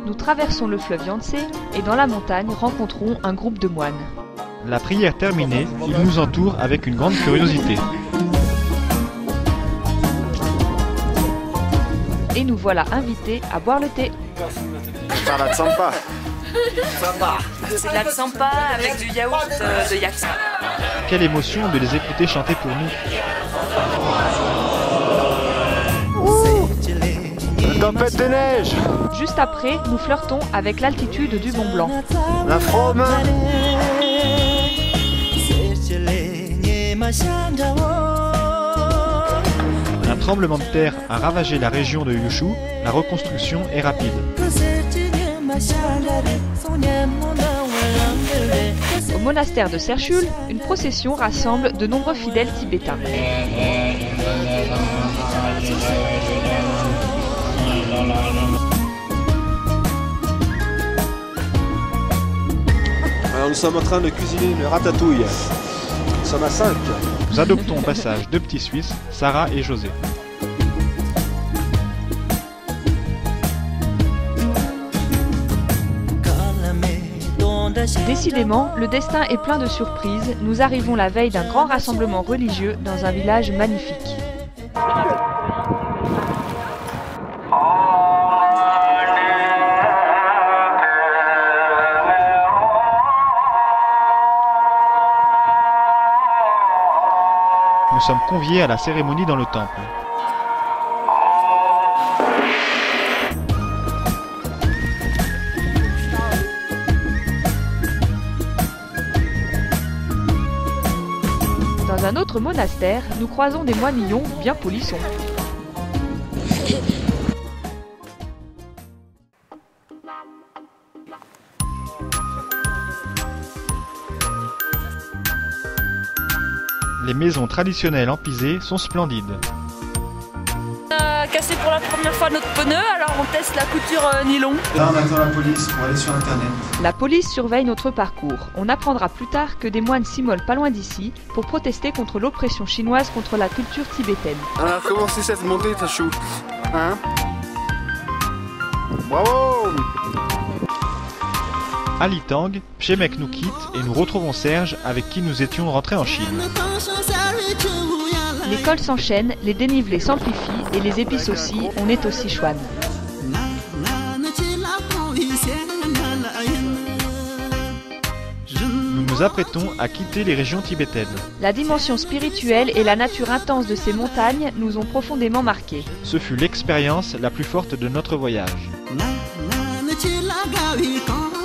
nous traversons le fleuve Yangtze et dans la montagne rencontrons un groupe de moines. La prière terminée, ils nous entourent avec une grande curiosité. Et nous voilà invités à boire le thé. C'est de la tsampa. C'est de la tsampa avec du yaourt de yaksa. Quelle émotion de les écouter chanter pour nous. Tempête de neige. Juste après, nous flirtons avec l'altitude du Mont Blanc. La frôme. Un tremblement de terre a ravagé la région de Yushu, la reconstruction est rapide. Au monastère de Serchul, une procession rassemble de nombreux fidèles tibétains. Alors nous sommes en train de cuisiner une ratatouille. Nous sommes à 5. Nous adoptons au passage deux petits Suisses, Sarah et José. Décidément, le destin est plein de surprises. Nous arrivons la veille d'un grand rassemblement religieux dans un village magnifique. Nous sommes conviés à la cérémonie dans le temple. Dans un autre monastère, nous croisons des moinillons bien polissons. Les maisons traditionnelles en pisé sont splendides. On a cassé pour la première fois notre pneu, alors on teste la couture nylon. Là on attend la police pour aller sur internet. La police surveille notre parcours. On apprendra plus tard que des moines s'immolent pas loin d'ici pour protester contre l'oppression chinoise contre la culture tibétaine. Alors comment c'est cette montée Tachou? Hein? Bravo! À Litang, Pchemek nous quitte et nous retrouvons Serge avec qui nous étions rentrés en Chine. L'école s'enchaîne, les dénivelés s'amplifient et les épices aussi, on est au Sichuan. Nous nous apprêtons à quitter les régions tibétaines. La dimension spirituelle et la nature intense de ces montagnes nous ont profondément marqués. Ce fut l'expérience la plus forte de notre voyage.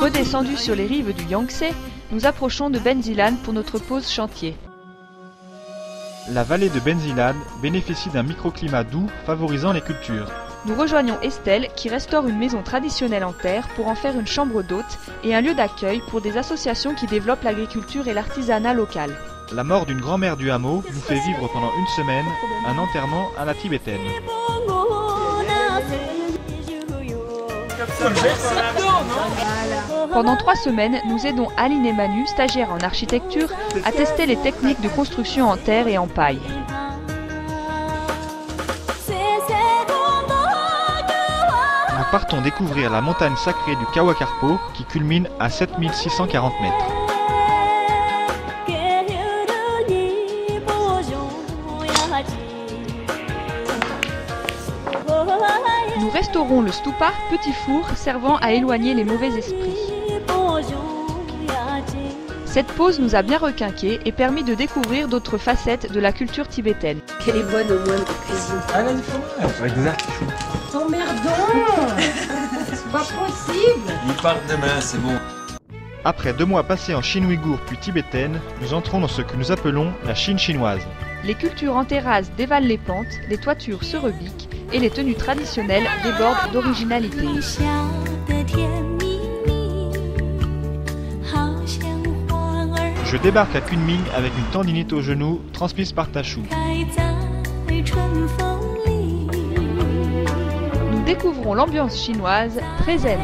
Redescendus sur les rives du Yangtze, nous approchons de Benzilan pour notre pause chantier. La vallée de Benzilan bénéficie d'un microclimat doux favorisant les cultures. Nous rejoignons Estelle qui restaure une maison traditionnelle en terre pour en faire une chambre d'hôte et un lieu d'accueil pour des associations qui développent l'agriculture et l'artisanat local. La mort d'une grand-mère du hameau nous fait vivre pendant une semaine un enterrement à la tibétaine. Pendant 3 semaines, nous aidons Aline et Manu, stagiaires en architecture, à tester les techniques de construction en terre et en paille. Nous partons découvrir la montagne sacrée du Kawakarpo qui culmine à 7640 mètres. Nous restaurons le stupa, petit four servant à éloigner les mauvais esprits. Cette pause nous a bien requinqués et permis de découvrir d'autres facettes de la culture tibétaine. Quelle est bonne au moins de cuisine. Ah là, du fromage. Exact. T'emmerdons. C'est pas possible. Il part demain, c'est bon. Après 2 mois passés en Chine ouïghour puis tibétaine, nous entrons dans ce que nous appelons la Chine chinoise. Les cultures en terrasse dévalent les pentes, les toitures se rebiquent et les tenues traditionnelles débordent d'originalité. Je débarque à Kunming avec une tendinite au genou transmise par Tachou. Nous découvrons l'ambiance chinoise très zen.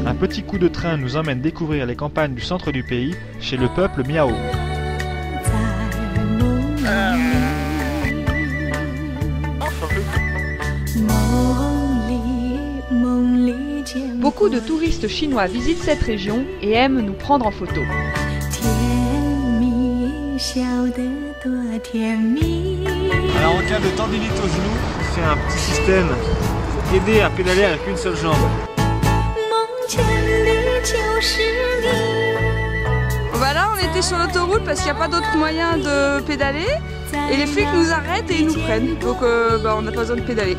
Un petit coup de train nous emmène découvrir les campagnes du centre du pays, chez le peuple Miao. Beaucoup de touristes chinois visitent cette région et aiment nous prendre en photo. Alors en cas de tendinite au genou, c'est un petit système pour aider à pédaler avec une seule jambe. Voilà, on était sur l'autoroute parce qu'il n'y a pas d'autre moyen de pédaler. Et les flics nous arrêtent et ils nous prennent. Donc on n'a pas besoin de pédaler.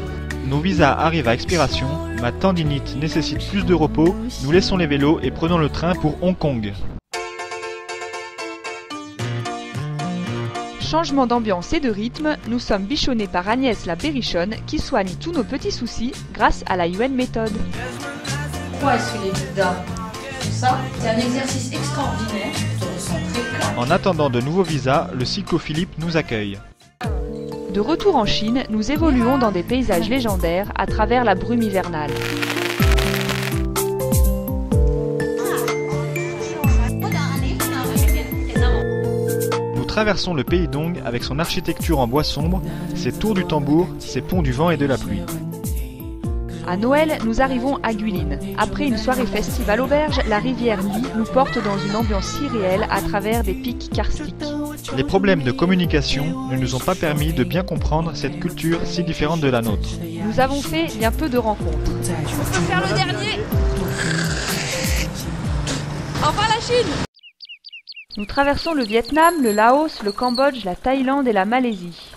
Nos visas arrivent à expiration, ma tendinite nécessite plus de repos, nous laissons les vélos et prenons le train pour Hong Kong. Changement d'ambiance et de rythme, nous sommes bichonnés par Agnès la berrichonne qui soigne tous nos petits soucis grâce à la Yuen méthode. Pourquoi est-ce que les Bouddhas font ça? C'est un exercice extraordinaire, je te ressens très calme. En attendant de nouveaux visas, le psycho-Philippe nous accueille. De retour en Chine, nous évoluons dans des paysages légendaires à travers la brume hivernale. Nous traversons le pays d'Ong avec son architecture en bois sombre, ses tours du tambour, ses ponts du vent et de la pluie. À Noël, nous arrivons à Guilin. Après une soirée festive à l'auberge, la rivière Li nous porte dans une ambiance si réelle à travers des pics karstiques. Les problèmes de communication ne nous ont pas permis de bien comprendre cette culture si différente de la nôtre. Nous avons fait bien peu de rencontres. On peut faire le dernier. Enfin la Chine. Nous traversons le Vietnam, le Laos, le Cambodge, la Thaïlande et la Malaisie.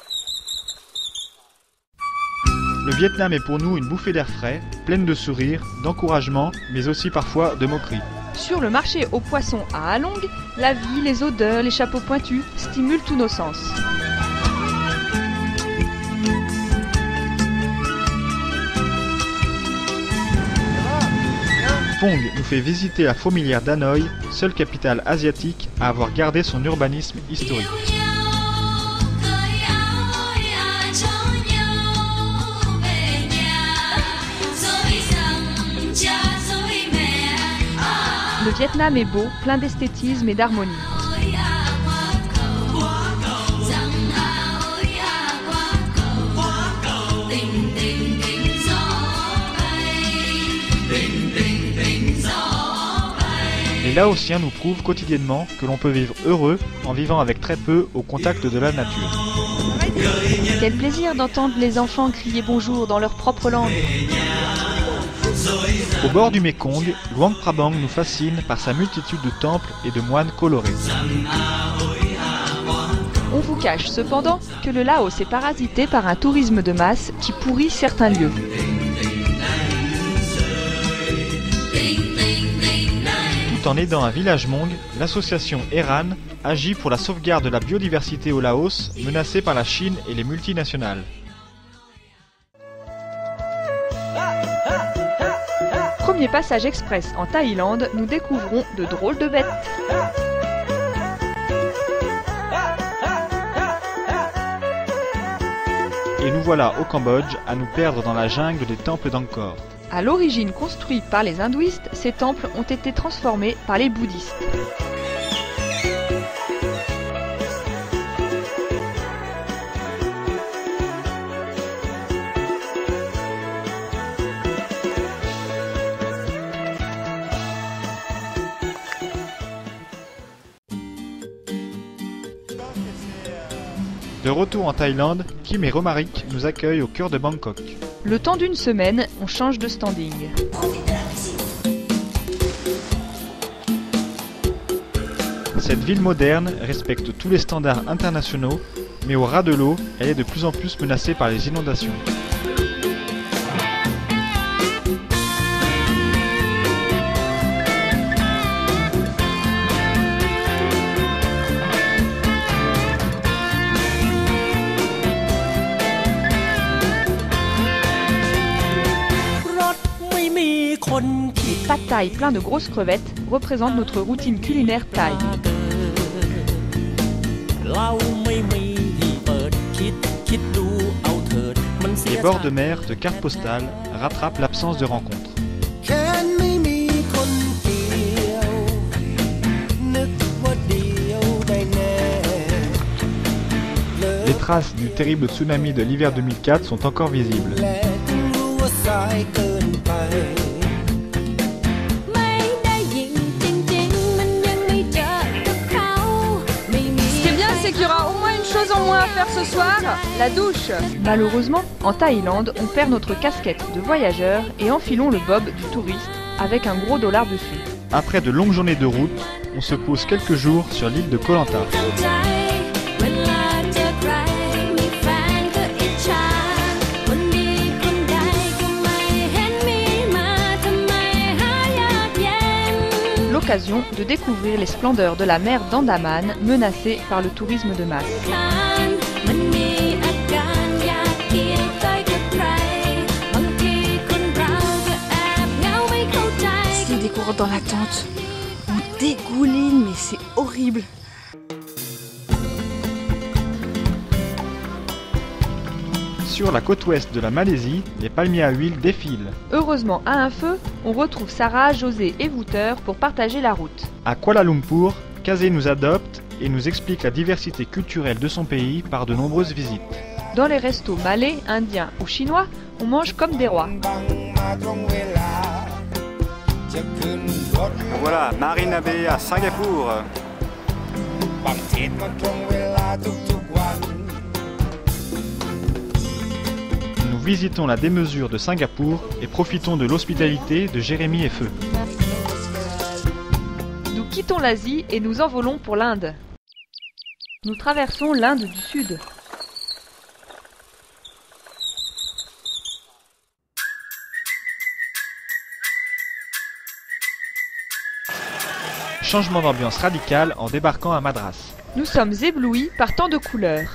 Le Vietnam est pour nous une bouffée d'air frais, pleine de sourires, d'encouragement, mais aussi parfois de moqueries. Sur le marché aux poissons à Halong, la vie, les odeurs, les chapeaux pointus stimulent tous nos sens. Phong nous fait visiter la fourmilière d'Hanoï, seule capitale asiatique à avoir gardé son urbanisme historique. Le Vietnam est beau, plein d'esthétisme et d'harmonie. Les Laotiens nous prouvent quotidiennement que l'on peut vivre heureux en vivant avec très peu au contact de la nature. Quel plaisir d'entendre les enfants crier bonjour dans leur propre langue. Au bord du Mékong, Luang Prabang nous fascine par sa multitude de temples et de moines colorés. On vous cache cependant que le Laos est parasité par un tourisme de masse qui pourrit certains lieux. Tout en aidant un village Hmong, l'association Eran agit pour la sauvegarde de la biodiversité au Laos, menacée par la Chine et les multinationales. Premier passage express en Thaïlande, nous découvrons de drôles de bêtes. Et nous voilà au Cambodge à nous perdre dans la jungle des temples d'Angkor. À l'origine construits par les hindouistes, ces temples ont été transformés par les bouddhistes. De retour en Thaïlande, Kim et Romaric nous accueillent au cœur de Bangkok. Le temps d'une semaine, on change de standing. Cette ville moderne respecte tous les standards internationaux, mais au ras de l'eau, elle est de plus en plus menacée par les inondations. Les pad thai pleins de grosses crevettes représentent notre routine culinaire thaï. Les bords de mer de cartes postales rattrapent l'absence de rencontres. traces du terrible tsunami de l'hiver 2004 sont encore visibles. C'est qu'il y aura au moins une chose en moins à faire ce soir, la douche. Malheureusement, en Thaïlande, on perd notre casquette de voyageur et enfilons le bob du touriste avec un gros dollar dessus. Après de longues journées de route, on se pose quelques jours sur l'île de Koh Lanta. L'occasion de découvrir les splendeurs de la mer d'Andaman menacée par le tourisme de masse. C'est des cours dans la tente. On dégouline, mais c'est horrible. Sur la côte ouest de la Malaisie, les palmiers à huile défilent. Heureusement, à un feu, on retrouve Sarah, José et Wouter pour partager la route. À Kuala Lumpur, Kazé nous adopte et nous explique la diversité culturelle de son pays par de nombreuses visites. Dans les restos malais, indiens ou chinois, on mange comme des rois. Voilà, Marina Bay à Singapour. Nous visitons la démesure de Singapour et profitons de l'hospitalité de Jérémy et Feu. Nous quittons l'Asie et nous envolons pour l'Inde. Nous traversons l'Inde du Sud. Changement d'ambiance radical en débarquant à Madras. Nous sommes éblouis par tant de couleurs.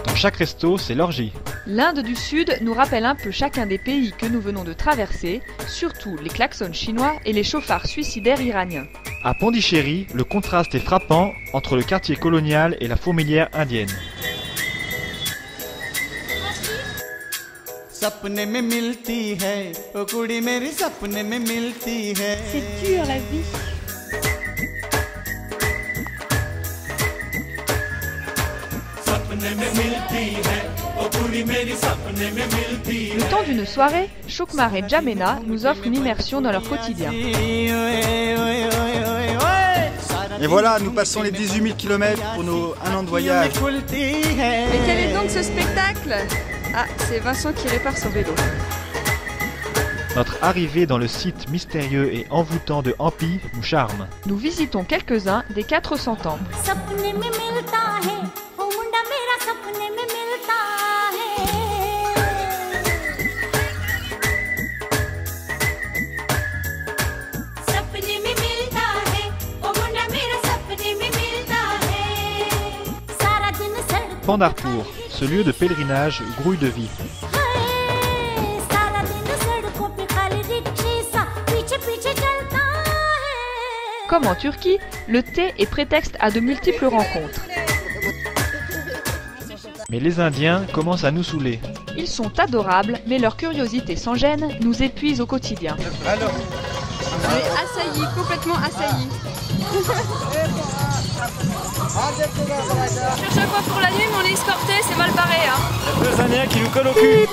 Dans chaque resto, c'est l'orgie. L'Inde du Sud nous rappelle un peu chacun des pays que nous venons de traverser, surtout les klaxons chinois et les chauffards suicidaires iraniens. À Pondichéry, le contraste est frappant entre le quartier colonial et la fourmilière indienne. C'est dur la vie. Le temps d'une soirée, Chokmar et Jamena nous offrent une immersion dans leur quotidien. Et voilà, nous passons les 18 000 km pour nos 1 an de voyage. Mais quel est donc ce spectacle? Ah, c'est Vincent qui répare son vélo. Notre arrivée dans le site mystérieux et envoûtant de Hampi nous charme. Nous visitons quelques-uns des 400 temples. Pandharpur, ce lieu de pèlerinage grouille de vie. Comme en Turquie, le thé est prétexte à de multiples rencontres. Mais les Indiens commencent à nous saouler. Ils sont adorables, mais leur curiosité sans gêne nous épuise au quotidien. On est assaillis, complètement assaillis. Je cherche quoi pour la nuit, mais on est escorté, c'est mal barré. Hein. Il y a 2 Indiens qui nous collent au cul.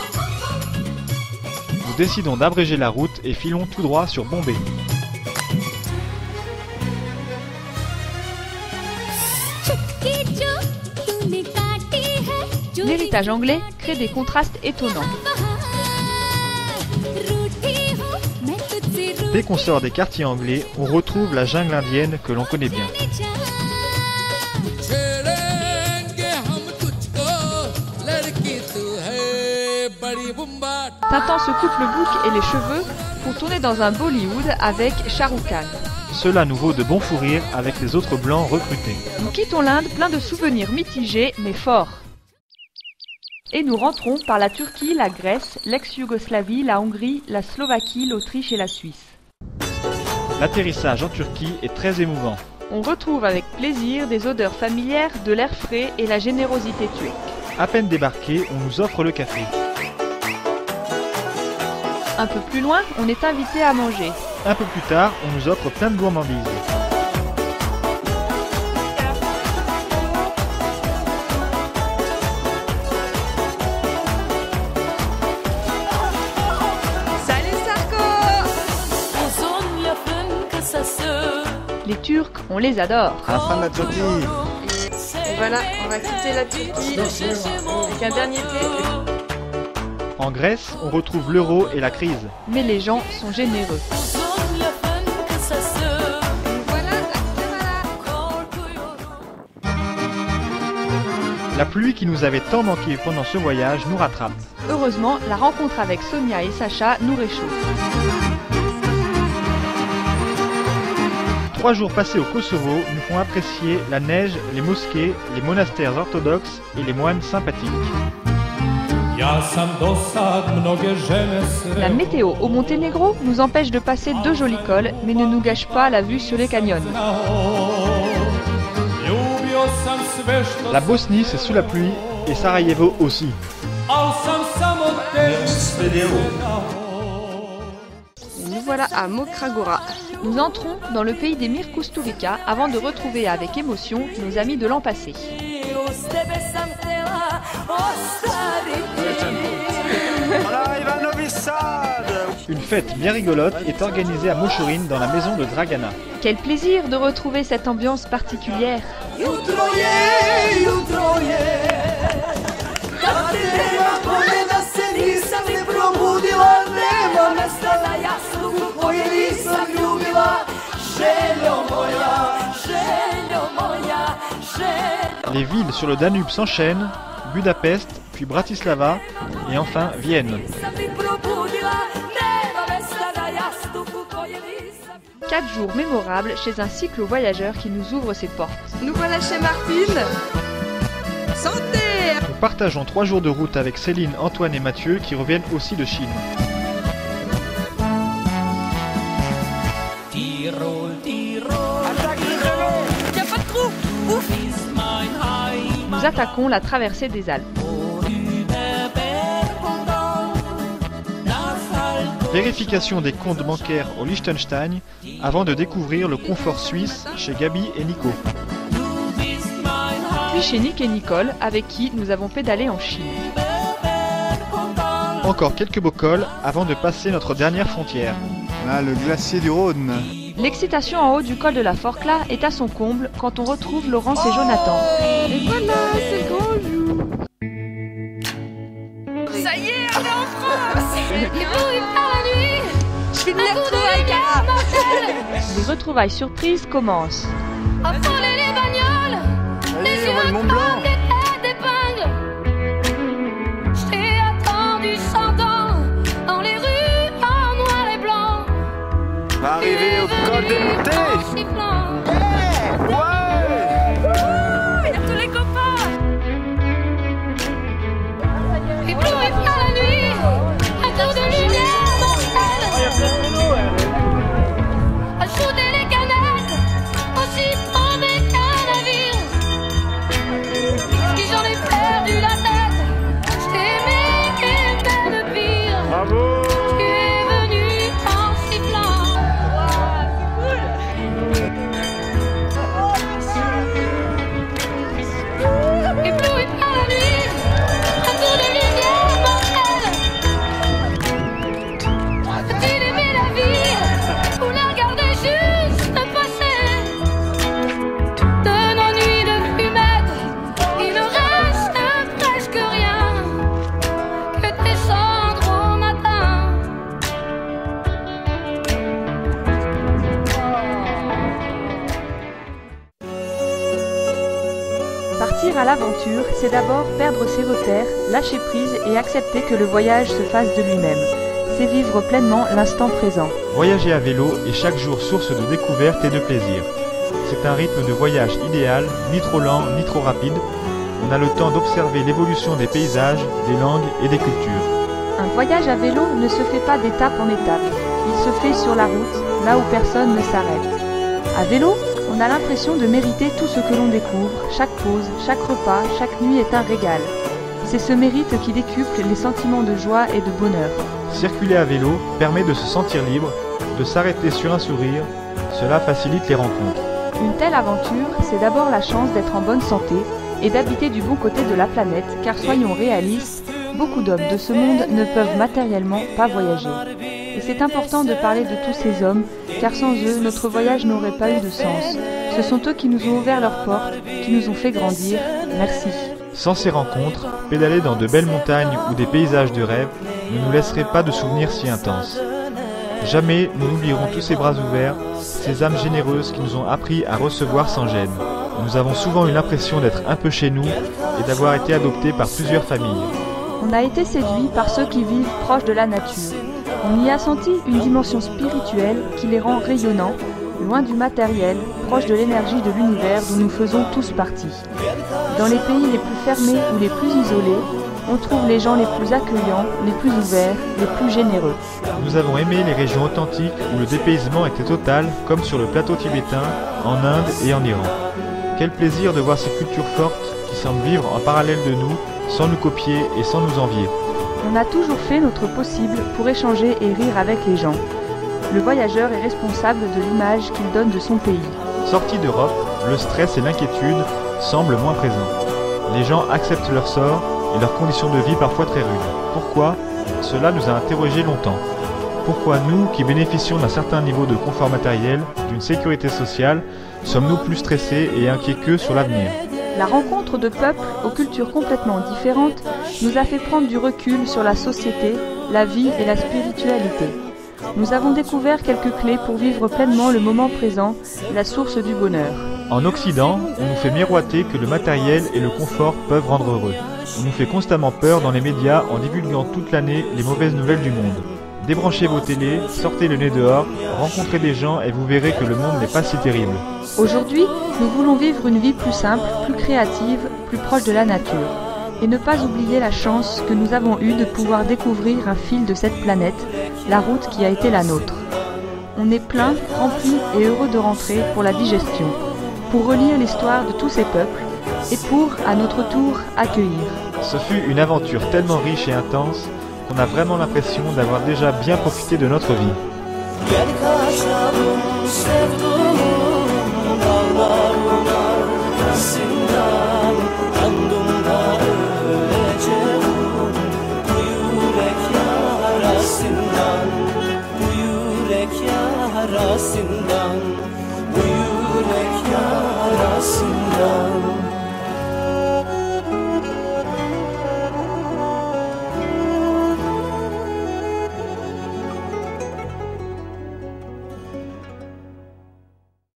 Nous décidons d'abréger la route et filons tout droit sur Bombay. L'héritage anglais crée des contrastes étonnants. Dès qu'on sort des quartiers anglais, on retrouve la jungle indienne que l'on connaît bien. Tintin se coupe le bouc et les cheveux pour tourner dans un Bollywood avec Shah Rukh Khan. Cela nous vaut de bons fous rires avec les autres blancs recrutés. Nous quittons l'Inde plein de souvenirs mitigés mais forts. Et nous rentrons par la Turquie, la Grèce, l'ex-Yougoslavie, la Hongrie, la Slovaquie, l'Autriche et la Suisse. L'atterrissage en Turquie est très émouvant. On retrouve avec plaisir des odeurs familières, de l'air frais et la générosité turque. À peine débarqué, on nous offre le café. Un peu plus loin, on est invité à manger. Un peu plus tard, on nous offre plein de gourmandises. Les Turcs, on les adore. À la fin de la tortille. Et voilà, on va quitter la Turquie avec un dernier thé. En Grèce, on retrouve l'euro et la crise. Mais les gens sont généreux. La pluie qui nous avait tant manqué pendant ce voyage nous rattrape. Heureusement, la rencontre avec Sonia et Sacha nous réchauffe. 3 jours passés au Kosovo nous font apprécier la neige, les mosquées, les monastères orthodoxes et les moines sympathiques. La météo au Monténégro nous empêche de passer 2 jolis cols, mais ne nous gâche pas la vue sur les canyons. La Bosnie, c'est sous la pluie, et Sarajevo aussi. Nous voilà à Mokra Gora. Nous entrons dans le pays des Mir Kusturica avant de retrouver avec émotion nos amis de l'an passé. Une fête bien rigolote est organisée à Mochorin dans la maison de Dragana. Quel plaisir de retrouver cette ambiance particulière. Les villes sur le Danube s'enchaînent, Budapest, puis Bratislava, et enfin Vienne. 4 jours mémorables chez un cyclo-voyageur qui nous ouvre ses portes. Nous voilà chez Martine. Santé! Nous partageons 3 jours de route avec Céline, Antoine et Mathieu qui reviennent aussi de Chine. Nous attaquons la traversée des Alpes. Vérification des comptes bancaires au Liechtenstein avant de découvrir le confort suisse chez Gabi et Nico. Puis chez Nick et Nicole, avec qui nous avons pédalé en Chine. Encore quelques beaux cols avant de passer notre dernière frontière. Là, le glacier du Rhône. L'excitation en haut du col de la Forclaz est à son comble quand on retrouve Laurence et Jonathan. Et voilà, c'est le grand jour. Ça y est, on est en France. Je suis venue retrouver avec Cara. Les retrouvailles surprises commencent. Allez, on va le Mont Blanc. On va arriver au col des montées. Partir à l'aventure, c'est d'abord perdre ses repères, lâcher prise et accepter que le voyage se fasse de lui-même. C'est vivre pleinement l'instant présent. Voyager à vélo est chaque jour source de découverte et de plaisir. C'est un rythme de voyage idéal, ni trop lent, ni trop rapide. On a le temps d'observer l'évolution des paysages, des langues et des cultures. Un voyage à vélo ne se fait pas d'étape en étape. Il se fait sur la route, là où personne ne s'arrête. À vélo, on a l'impression de mériter tout ce que l'on découvre. Chaque pause, chaque repas, chaque nuit est un régal. C'est ce mérite qui décuple les sentiments de joie et de bonheur. Circuler à vélo permet de se sentir libre, peut s'arrêter sur un sourire, cela facilite les rencontres. Une telle aventure, c'est d'abord la chance d'être en bonne santé et d'habiter du bon côté de la planète, car soyons réalistes, beaucoup d'hommes de ce monde ne peuvent matériellement pas voyager. Et c'est important de parler de tous ces hommes, car sans eux, notre voyage n'aurait pas eu de sens. Ce sont eux qui nous ont ouvert leurs portes, qui nous ont fait grandir. Merci. Sans ces rencontres, pédaler dans de belles montagnes ou des paysages de rêve ne nous laisserait pas de souvenirs si intenses. Jamais nous n'oublierons tous ces bras ouverts, ces âmes généreuses qui nous ont appris à recevoir sans gêne. Nous avons souvent eu l'impression d'être un peu chez nous et d'avoir été adoptés par plusieurs familles. On a été séduits par ceux qui vivent proches de la nature. On y a senti une dimension spirituelle qui les rend rayonnants, loin du matériel, proche de l'énergie de l'univers dont nous faisons tous partie. Dans les pays les plus fermés ou les plus isolés, on trouve les gens les plus accueillants, les plus ouverts, les plus généreux. Nous avons aimé les régions authentiques où le dépaysement était total, comme sur le plateau tibétain, en Inde et en Iran. Quel plaisir de voir ces cultures fortes qui semblent vivre en parallèle de nous, sans nous copier et sans nous envier. On a toujours fait notre possible pour échanger et rire avec les gens. Le voyageur est responsable de l'image qu'il donne de son pays. Sortis d'Europe, le stress et l'inquiétude semblent moins présents. Les gens acceptent leur sort et leurs conditions de vie parfois très rudes. Pourquoi ? Cela nous a interrogés longtemps. Pourquoi nous, qui bénéficions d'un certain niveau de confort matériel, d'une sécurité sociale, sommes-nous plus stressés et inquiets qu'eux sur l'avenir ? La rencontre de peuples aux cultures complètement différentes nous a fait prendre du recul sur la société, la vie et la spiritualité. Nous avons découvert quelques clés pour vivre pleinement le moment présent, la source du bonheur. En Occident, on nous fait miroiter que le matériel et le confort peuvent rendre heureux. On nous fait constamment peur dans les médias en divulguant toute l'année les mauvaises nouvelles du monde. Débranchez vos télés, sortez le nez dehors, rencontrez des gens et vous verrez que le monde n'est pas si terrible. Aujourd'hui, nous voulons vivre une vie plus simple, plus créative, plus proche de la nature. Et ne pas oublier la chance que nous avons eue de pouvoir découvrir un fil de cette planète, la route qui a été la nôtre. On est plein, rempli et heureux de rentrer pour la digestion, pour relire l'histoire de tous ces peuples et pour, à notre tour, accueillir. Ce fut une aventure tellement riche et intense qu'on a vraiment l'impression d'avoir déjà bien profité de notre vie.